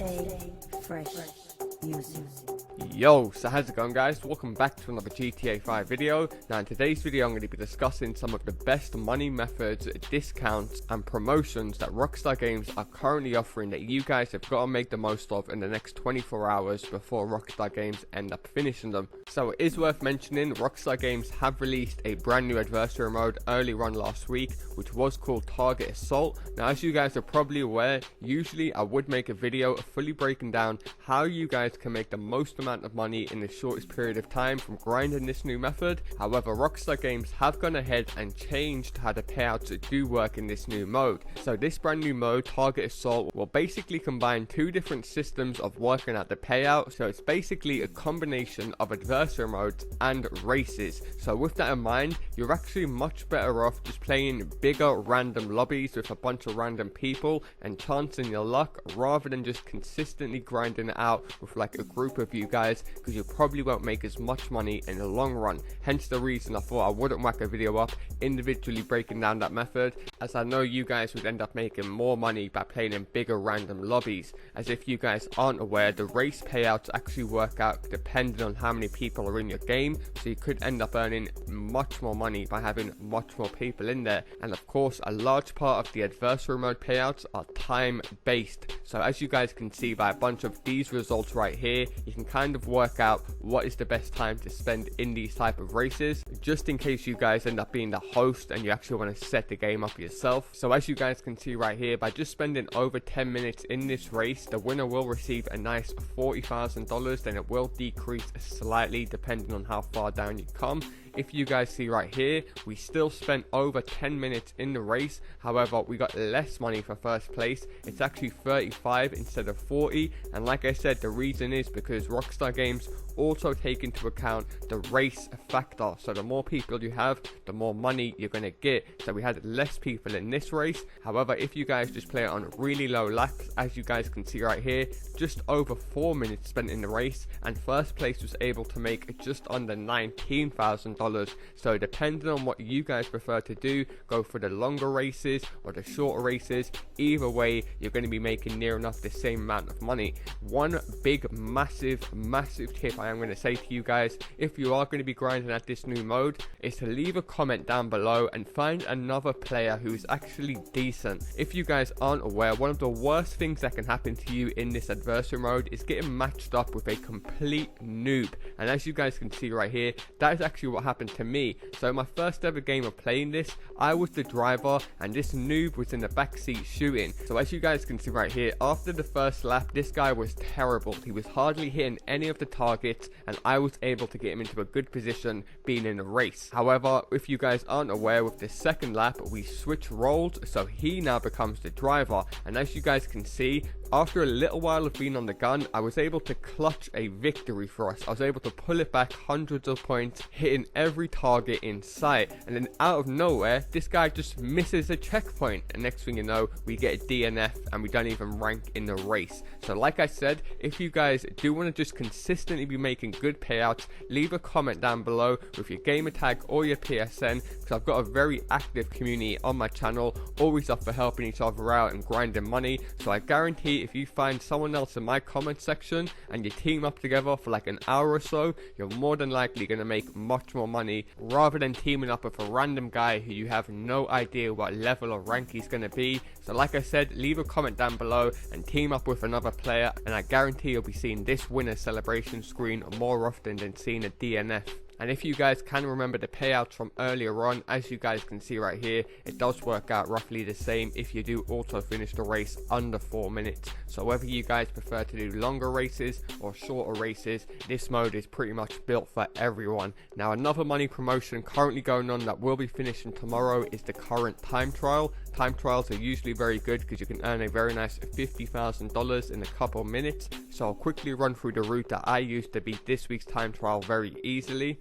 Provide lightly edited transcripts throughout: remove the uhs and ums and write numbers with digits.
Stay fresh music. Yo, so how's it going, guys? Welcome back to another GTA 5 video. Now in today's video I'm going to be discussing some of the best money methods, discounts and promotions that Rockstar Games are currently offering that you guys have got to make the most of in the next 24 hours before Rockstar Games end up finishing them. So it is worth mentioning Rockstar Games have released a brand new adversary mode earlier on last week, which was called Target Assault. Now as you guys are probably aware, usually I would make a video fully breaking down how you guys can make the most amount of money in the shortest period of time from grinding this new method. However, Rockstar Games have gone ahead and changed how the payouts do work in this new mode. So this brand new mode, Target Assault, will basically combine two different systems of working out the payout. So it's basically a combination of adversary modes and races. So with that in mind, you're actually much better off just playing bigger random lobbies with a bunch of random people and chancing your luck, rather than just consistently grinding it out with like a group of you guys, because you probably won't make as much money in the long run. Hence the reason I thought I wouldn't whack a video up individually breaking down that method, as I know you guys would end up making more money by playing in bigger random lobbies. As if you guys aren't aware, the race payouts actually work out depending on how many people are in your game, so you could end up earning much more money by having much more people in there. And of course, a large part of the adversary mode payouts are time based. So as you guys can see by a bunch of these results right here, you can kind of work out what is the best time to spend in these type of races, just in case you guys end up being the host and you actually want to set the game up yourself. So as you guys can see right here, by just spending over 10 minutes in this race, the winner will receive a nice $40,000. Then it will decrease slightly depending on how far down you come. If you guys see right here, we still spent over 10 minutes in the race. However, we got less money for first place. It's actually 35 instead of 40. And like I said, the reason is because Rockstar Games also take into account the race factor. So the more people you have, the more money you're going to get. So we had less people in this race. However, if you guys just play it on really low laps, as you guys can see right here, just over 4 minutes spent in the race, and first place was able to make just under $19,000. So depending on what you guys prefer to do, go for the longer races or the shorter races, either way you're going to be making near enough the same amount of money. One big massive tip I am going to say to you guys, if you are going to be grinding at this new mode, is to leave a comment down below and find another player who's actually decent. If you guys aren't aware, one of the worst things that can happen to you in this adversary mode is getting matched up with a complete noob. And as you guys can see right here, that is actually what happened to me. So my first ever game of playing this, I was the driver and this noob was in the backseat shooting. So as you guys can see right here, after the first lap, this guy was terrible. He was hardly hitting any of the targets and I was able to get him into a good position being in a race. However, if you guys aren't aware, with the second lap we switch roles, so he now becomes the driver. And as you guys can see, after a little while of being on the gun, I was able to clutch a victory for us. I was able to pull it back hundreds of points, hitting every target in sight. And then out of nowhere, this guy just misses a checkpoint. And next thing you know, we get a DNF and we don't even rank in the race. So like I said, if you guys do want to just consistently be making good payouts, leave a comment down below with your gamer tag or your PSN, because I've got a very active community on my channel, always up for helping each other out and grinding money. So I guarantee if you find someone else in my comment section and you team up together for like an hour or so, you're more than likely going to make much more money, rather than teaming up with a random guy who you have no idea what level or rank he's going to be. So like I said, leave a comment down below and team up with another player, and I guarantee you'll be seeing this winner celebration screen more often than seeing a DNF. And if you guys can remember the payouts from earlier on, as you guys can see right here, it does work out roughly the same if you do also finish the race under 4 minutes. So whether you guys prefer to do longer races or shorter races, this mode is pretty much built for everyone. Now another money promotion currently going on that will be finishing tomorrow is the current time trial. Time trials are usually very good because you can earn a very nice $50,000 in a couple minutes. So I'll quickly run through the route that I used to beat this week's time trial very easily.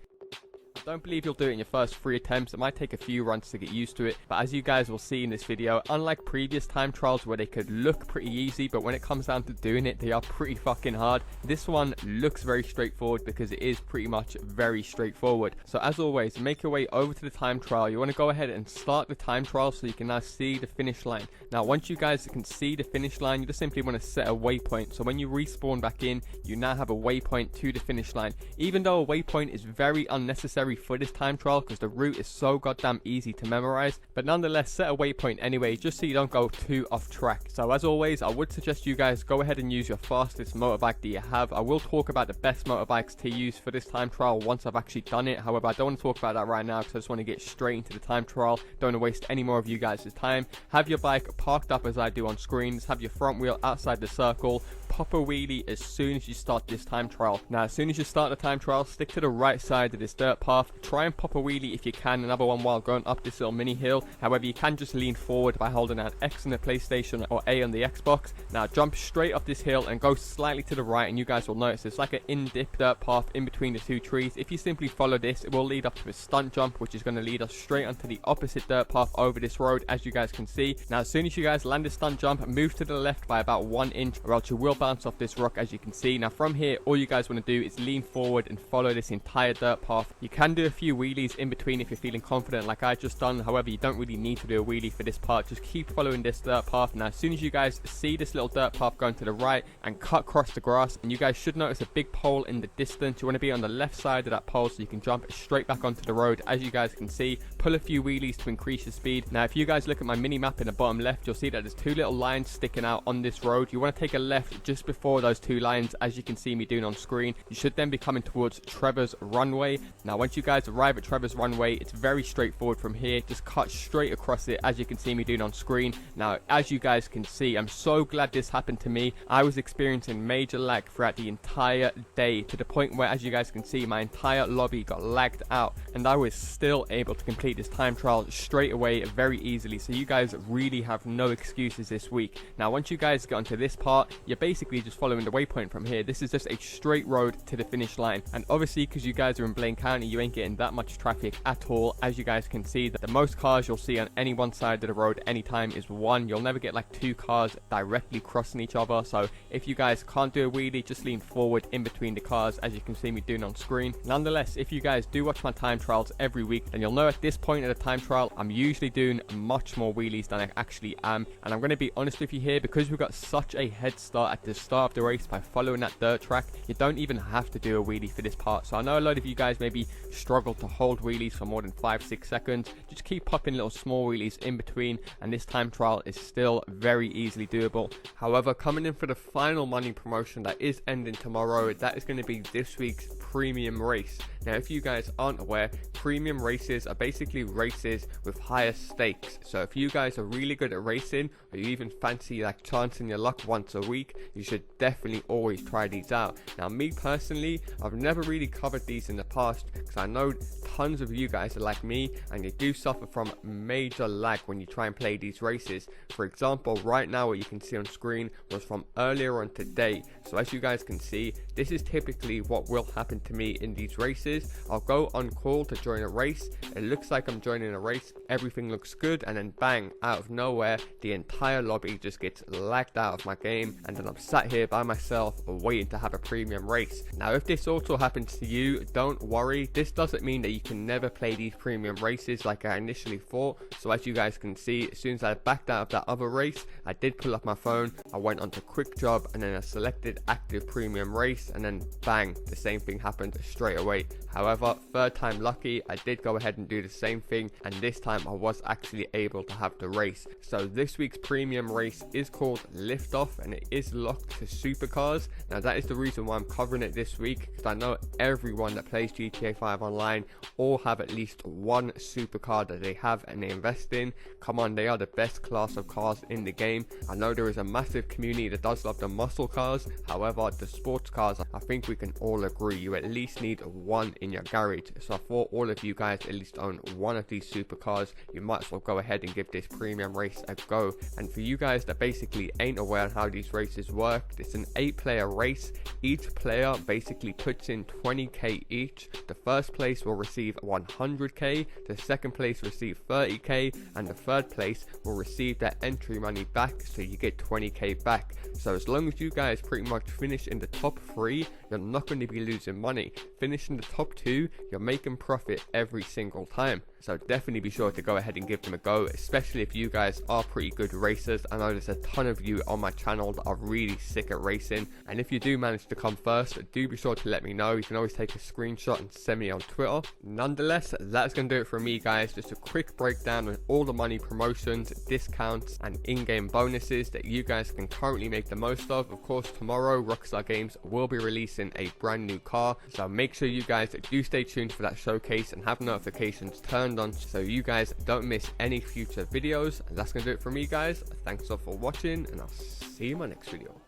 Don't believe you'll do it in your first 3 attempts. It might take a few runs to get used to it, but as you guys will see in this video, unlike previous time trials where they could look pretty easy, but when it comes down to doing it, they are pretty fucking hard. This one looks very straightforward because it is pretty much very straightforward. So as always, make your way over to the time trial. You want to go ahead and start the time trial so you can now see the finish line. Now once you guys can see the finish line, you just simply want to set a waypoint. So when you respawn back in, you now have a waypoint to the finish line. Even though a waypoint is very unnecessary for this time trial because the route is so goddamn easy to memorize, but nonetheless set a waypoint anyway just so you don't go too off track. So as always, I would suggest you guys go ahead and use your fastest motorbike that you have. I will talk about the best motorbikes to use for this time trial once I've actually done it. However, I don't want to talk about that right now because I just want to get straight into the time trial. Don't want to waste any more of you guys' time. Have your bike parked up as I do on screens. Have your front wheel outside the circle. Pop a wheelie as soon as you start this time trial. Now as soon as you start the time trial, stick to the right side of this dirt path. Try and pop a wheelie if you can, another one while going up this little mini hill. However, you can just lean forward by holding down X on the PlayStation or A on the Xbox. Now jump straight up this hill and go slightly to the right, and you guys will notice it's like an in-dip dirt path in between the 2 trees. If you simply follow this, it will lead up to a stunt jump, which is going to lead us straight onto the opposite dirt path over this road, as you guys can see. Now as soon as you guys land a stunt jump, move to the left by about 1 inch or else you will bounce off this rock, as you can see. Now from here, all you guys want to do is lean forward and follow this entire dirt path. You can do a few wheelies in between if you're feeling confident like I just done. However, you don't really need to do a wheelie for this part. Just keep following this dirt path. Now as soon as you guys see this little dirt path going to the right and cut across the grass, and you guys should notice a big pole in the distance. You want to be on the left side of that pole so you can jump straight back onto the road, as you guys can see. Pull a few wheelies to increase your speed. Now if you guys look at my mini map in the bottom left, you'll see that there's 2 little lines sticking out on this road. You want to take a left just before those 2 lines, as you can see me doing on screen. You should then be coming towards Trevor's Runway. Now once you guys arrive at Trevor's Runway, it's very straightforward from here. Just cut straight across it, as you can see me doing on screen. Now as you guys can see, I'm so glad this happened to me. I was experiencing major lag throughout the entire day, to the point where, as you guys can see, my entire lobby got lagged out, and I was still able to complete this time trial straight away very easily. So you guys really have no excuses this week. Now once you guys get onto this part, you're basically just following the waypoint from here. This is just a straight road to the finish line, and obviously because you guys are in Blaine County, you ain't getting that much traffic at all. As you guys can see, that the most cars you'll see on any one side of the road anytime is 1. You'll never get like 2 cars directly crossing each other. So if you guys can't do a wheelie, just lean forward in between the cars, as you can see me doing on screen. Nonetheless, if you guys do watch my time trials every week, then you'll know at this point of the time trial I'm usually doing much more wheelies than I actually am. And I'm going to be honest with you here, because we've got such a head start at the start of the race by following that dirt track, you don't even have to do a wheelie for this part. So I know a lot of you guys maybe struggle to hold wheelies for more than 5-6 seconds. Just keep popping little small wheelies in between, and this time trial is still very easily doable. However, coming in for the final money promotion that is ending tomorrow, that is going to be this week's premium race. Now if you guys aren't aware, premium races are basically races with higher stakes. So if you guys are really good at racing, or you even fancy like chancing your luck once a week, you should definitely always try these out. Now me personally, I've never really covered these in the past because I know tons of you guys are like me and you do suffer from major lag when you try and play these races. For example, right now what you can see on screen was from earlier on today. So as you guys can see, this is typically what will happen to me in these races. I'll go on call to join a race. It looks like I'm joining a race, everything looks good, and then bang, out of nowhere, the entire lobby just gets lagged out of my game, and then I'm sat here by myself waiting to have a premium race. Now if this also happens to you, don't worry. This doesn't mean that you can never play these premium races like I initially thought. So as you guys can see, as soon as I backed out of that other race, I did pull up my phone, I went onto Quick Job, and then I selected active premium race, and then bang, the same thing happened straight away. However, third time lucky, I did go ahead and do the same thing, and this time I was actually able to have the race. So this week's premium race is called Liftoff, and it is locked to supercars. Now that is the reason why I'm covering it this week, because I know everyone that plays GTA 5 online all have at least one supercar that they have and they invest in. Come on, they are the best class of cars in the game. I know there is a massive community that does love the muscle cars. However, the sports cars, I think we can all agree you at least need one one in your garage. So I thought all of you guys at least own one of these supercars, you might as well go ahead and give this premium race a go. And for you guys that basically ain't aware of how these races work, it's an 8-player race. Each player basically puts in 20k each. The first place will receive 100k, the second place receive 30k, and the third place will receive their entry money back, so you get 20k back. So as long as you guys pretty much finish in the top 3, you're not going to be losing money. Finish in the top 2, you're making profit every single time. So definitely be sure to go ahead and give them a go, especially if you guys are pretty good racers. I know there's a ton of you on my channel that are really sick at racing, and if you do manage to come first, do be sure to let me know. You can always take a screenshot and send me on Twitter. Nonetheless, that's going to do it for me, guys. Just a quick breakdown of all the money promotions, discounts, and in-game bonuses that you guys can currently make the most of. Of course, tomorrow Rockstar Games will be releasing a brand new car, so make sure you guys do stay tuned for that showcase and have notifications turned on so you guys don't miss any future videos. And that's gonna do it for me, guys. Thanks all for watching, and I'll see you in my next video.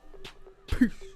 Peace.